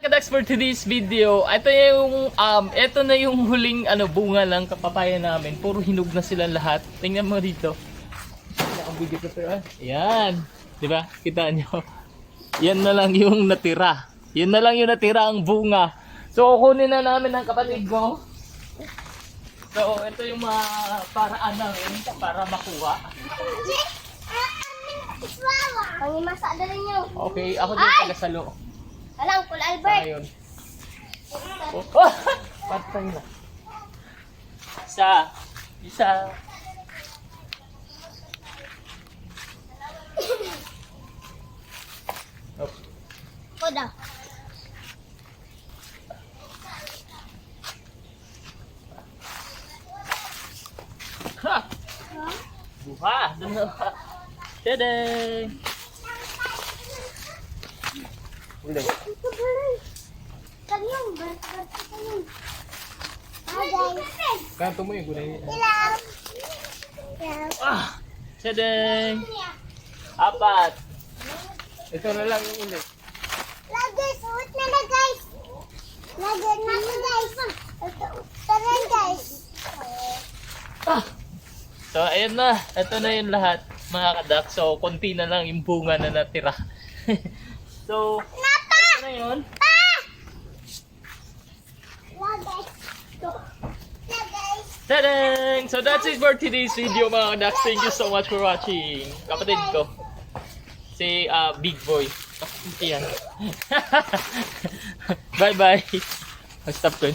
That's for today's video. Ito na yung huling bunga lang kapapaya namin. Puro hinog na sila lahat. Tingnan mo dito. Nakabigit na pero. Ayan. 'Di ba? Kita nyo. Yan na lang yung natira. Yan na lang yung natira ang bunga. So kukunin na namin ng kapatid ko. So ito yung mga paraan namin para makuha. Pangimasa na rin nyo. Okay, ako din taga-salo. Alang, Paul Albert. Ayun. Oh, patay na. Isa. Oh. Koda. Ha! Buha! Doon na ba? Tadang! Ulit. Kanyang, kanyang. Okay. Kanto mo yung gulay. Ilang. Ah! Tadang! Apat! Ito na lang yung ulit. Lagi, suot na na guys. Lagi na na guys. Tara guys. Ah! So, ayun na. Ito na yung lahat, mga kadak. So, konti na lang yung bunga na natira. So, ito na yun. Tadang! So, that's it for today's video, mga kadak. Thank you so much for watching. Kapatid ko. Si Big Boy. Yan. Bye-bye. Stop ko.